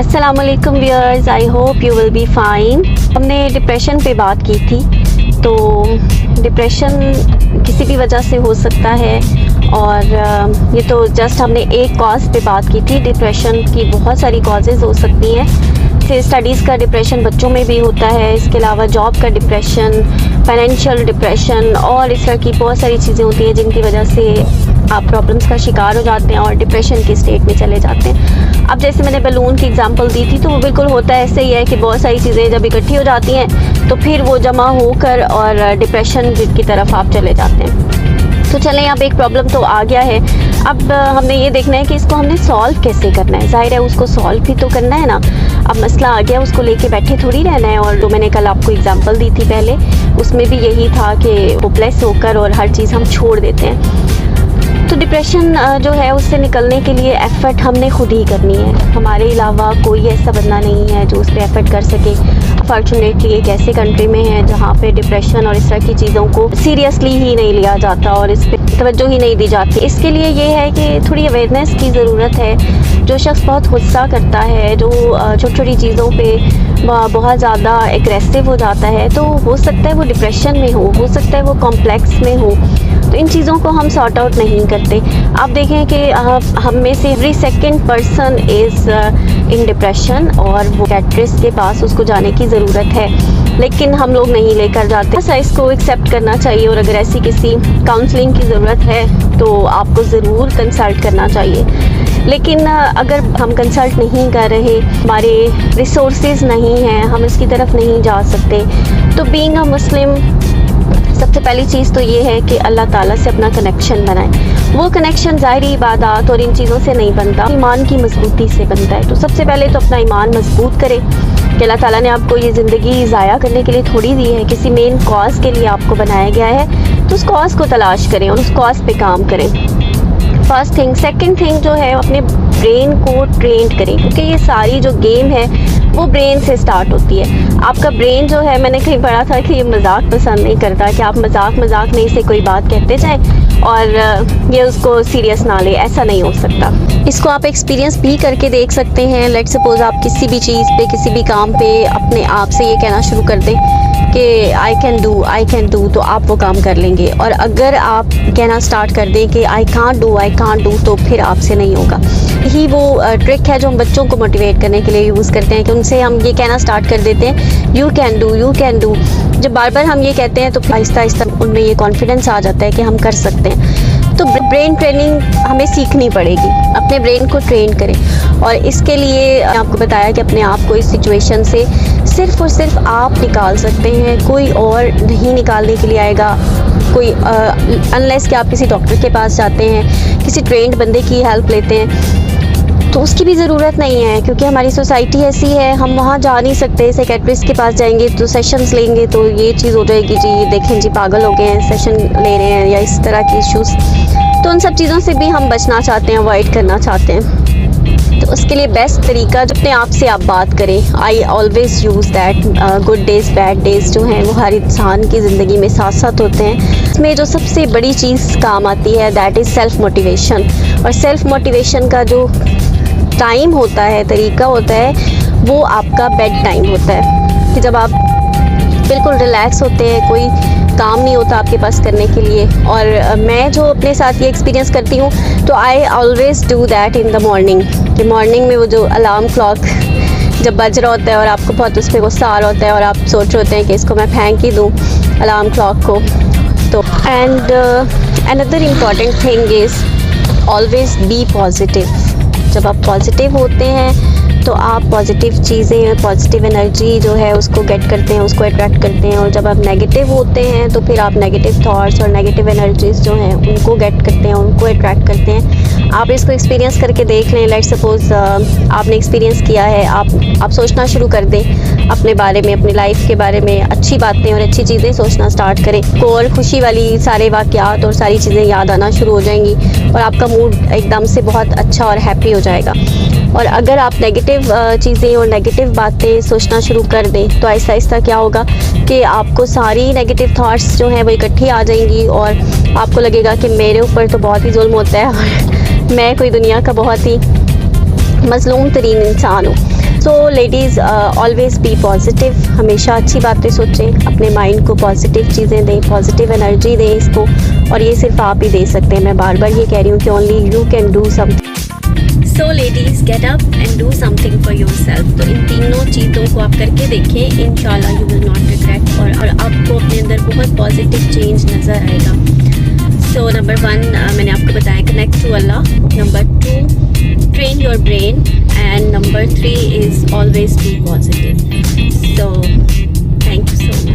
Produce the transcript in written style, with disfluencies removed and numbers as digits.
अस्सलामुअलैकुम viewers, I hope you will be fine. हमने depression पे बात की थी। तो डिप्रेशन किसी भी वजह से हो सकता है और ये तो जस्ट हमने एक कॉज पे बात की थी। डिप्रेशन की बहुत सारी कॉजेज़ हो सकती हैं। जैसे स्टडीज़ का डिप्रेशन बच्चों में भी होता है, इसके अलावा जॉब का डिप्रेशन, फाइनेंशियल डिप्रेशन और इस तरह की बहुत सारी चीज़ें होती हैं जिनकी वजह से आप प्रॉब्लम्स का शिकार हो जाते हैं और डिप्रेशन की स्टेट में चले जाते हैं। अब जैसे मैंने बलून की एग्जांपल दी थी, तो वो बिल्कुल होता है ऐसे ही है कि बहुत सारी चीज़ें जब इकट्ठी हो जाती हैं तो फिर वो जमा होकर और डिप्रेशन की तरफ आप चले जाते हैं। तो चलें, अब एक प्रॉब्लम तो आ गया है। अब हमने ये देखना है कि इसको हमने सॉल्व कैसे करना है। जाहिर है उसको सॉल्व भी तो करना है ना। अब मसला आ गया, उसको लेके बैठे थोड़ी रहना है। और जो मैंने कल आपको एग्जांपल दी थी पहले, उसमें भी यही था कि होपलेस होकर और हर चीज़ हम छोड़ देते हैं। तो डिप्रेशन जो है उससे निकलने के लिए एफ़र्ट हमने खुद ही करनी है। हमारे अलावा कोई ऐसा बंदा नहीं है जो उस पर एफ़र्ट कर सके। अनफॉर्चुनेटली एक ऐसे कंट्री में है जहाँ पे डिप्रेशन और इस तरह की चीज़ों को सीरियसली ही नहीं लिया जाता और इस पर तवज्जो ही नहीं दी जाती। इसके लिए ये है कि थोड़ी अवेयरनेस की ज़रूरत है। जो शख्स बहुत गुस्सा करता है, जो छोटी छोटी चीज़ों पे बहुत ज़्यादा एग्रेसिव हो जाता है, तो हो सकता है वो डिप्रेशन में हो सकता है वो कॉम्प्लेक्स में हो। तो इन चीज़ों को हम सॉर्ट आउट नहीं करते। आप देखें कि हम में से every second person is in depression और वो साइकियाट्रिस्ट के पास उसको जाने की ज़रूरत है, लेकिन हम लोग नहीं लेकर जाते। बस इसको एक्सेप्ट करना चाहिए और अगर ऐसी किसी काउंसलिंग की ज़रूरत है तो आपको ज़रूर कंसल्ट करना चाहिए। लेकिन अगर हम कंसल्ट नहीं कर रहे, हमारे रिसोर्सेज नहीं हैं, हम इसकी तरफ नहीं जा सकते, तो बीइंग अ मुस्लिम सबसे पहली चीज़ तो ये है कि अल्लाह ताला से अपना कनेक्शन बनाएं। वो कनेक्शन ज़ाहिरी इबादत और इन चीज़ों से नहीं बनता, ईमान की मजबूती से बनता है। तो सबसे पहले तो अपना ईमान मजबूत करें कि अल्लाह ताला ने आपको ये ज़िंदगी ज़ाया करने के लिए थोड़ी दी है, किसी मेन कॉज के लिए आपको बनाया गया है। तो उस कॉज को तलाश करें और उस कॉज पे काम करें, फर्स्ट थिंग। सेकंड थिंग जो है, अपने ब्रेन को ट्रेन करें, क्योंकि ये सारी जो गेम है वो ब्रेन से स्टार्ट होती है। आपका ब्रेन जो है, मैंने कहीं पढ़ा था कि ये मजाक पसंद नहीं करता, कि आप मजाक नहीं से कोई बात कहते जाएं और ये उसको सीरियस ना ले, ऐसा नहीं हो सकता। इसको आप एक्सपीरियंस भी करके देख सकते हैं। लेट सपोज आप किसी भी चीज़ पे, किसी भी काम पे अपने आप से ये कहना शुरू कर दें कि आई कैन डू, तो आप वो काम कर लेंगे। और अगर आप कहना स्टार्ट कर दें कि आई कांट डू, तो फिर आपसे नहीं होगा। यही वो ट्रिक है जो हम बच्चों को मोटिवेट करने के लिए यूज़ करते हैं कि उनसे हम ये कहना स्टार्ट कर देते हैं यू कैन डू। जब बार बार हम ये कहते हैं तो आहिस्ता आहिस्ता उनमें ये कॉन्फिडेंस आ जाता है कि हम कर सकते हैं। तो ब्रेन ट्रेनिंग हमें सीखनी पड़ेगी, अपने ब्रेन को ट्रेन करें। और इसके लिए आपको बताया कि अपने आप को इस सिचुएशन से सिर्फ़ और सिर्फ आप निकाल सकते हैं, कोई और नहीं निकालने के लिए आएगा। कोई अनलेस कि आप किसी डॉक्टर के पास जाते हैं, किसी ट्रेंड बंदे की हेल्प लेते हैं, तो उसकी भी ज़रूरत नहीं है, क्योंकि हमारी सोसाइटी ऐसी है, हम वहाँ जा नहीं सकते। साइकियाट्रिस्ट के पास जाएंगे तो सेशंस लेंगे तो ये चीज़ हो जाएगी, जी देखें जी पागल हो गए हैं, सेशन ले रहे हैं, या इस तरह की इश्यूज़। तो उन सब चीज़ों से भी हम बचना चाहते हैं, अवॉइड करना चाहते हैं। तो उसके लिए बेस्ट तरीका, जो अपने आप से आप बात करें। I always use that, good days bad days जो हैं वो हर इंसान की ज़िंदगी में साथ साथ होते हैं। इसमें जो सबसे बड़ी चीज़ काम आती है दैट इज़ सेल्फ़ मोटिवेशन। और सेल्फ़ मोटिवेशन का जो टाइम होता है, तरीका होता है, वो आपका बेड टाइम होता है, कि जब आप बिल्कुल रिलैक्स होते हैं, कोई काम नहीं होता आपके पास करने के लिए। और मैं जो अपने साथ ये एक्सपीरियंस करती हूँ, तो I always do that in the morning. कि मॉर्निंग में वो जो अलार्म क्लॉक जब बज रहा होता है और आपको बहुत उस पर गुस्सा आ रहा होता है और आप सोच रहे होते हैं कि इसको मैं फेंक ही दूँ अलार्म क्लॉक को। तो and another important thing is always B positive. जब आप पॉजिटिव होते हैं तो आप पॉजिटिव चीज़ें, पॉजिटिव एनर्जी जो है उसको गेट करते हैं, उसको अट्रैक्ट करते हैं। और जब आप नेगेटिव होते हैं तो फिर आप नेगेटिव थॉट्स और नेगेटिव एनर्जीज़ जो हैं उनको गेट करते हैं, उनको अट्रैक्ट करते हैं। आप इसको एक्सपीरियंस करके देख लें। लेट सपोज आपने एक्सपीरियंस किया है, आप सोचना शुरू कर दें अपने बारे में, अपनी लाइफ के बारे में, अच्छी बातें और अच्छी चीज़ें सोचना स्टार्ट करें को, और खुशी वाली सारे वाक़यात और सारी चीज़ें याद आना शुरू हो जाएंगी और आपका मूड एकदम से बहुत अच्छा और हैप्पी हो जाएगा। और अगर आप नेगेटिव चीज़ें और नेगेटिव बातें सोचना शुरू कर दें तो आहिस्ता आहिस्ता क्या होगा कि आपको सारी नेगेटिव थॉट्स जो हैं वो इकट्ठी आ जाएंगी और आपको लगेगा कि मेरे ऊपर तो बहुत ही जुल्म होता है और मैं कोई दुनिया का बहुत ही मज़लूम तरीन इंसान हूँ। सो लेडीज़ ऑलवेज बी पॉजिटिव, हमेशा अच्छी बातें सोचें, अपने माइंड को पॉजिटिव चीज़ें दें, पॉजिटिव एनर्जी दें इसको, और ये सिर्फ आप ही दे सकते हैं। मैं बार बार ये कह रही हूँ कि only you can do something. So ladies get up and do something for yourself. तो इन तीनों चीज़ों को आप करके देखें, इंशाल्लाह यू विल नॉट रिग्रेट, और आपको अपने अंदर बहुत पॉजिटिव चेंज नज़र आएगा। सो नंबर 1 मैंने आपको बताया, connect to Allah. Number 2, train your brain, and number 3 is always be positive. So thank you so much.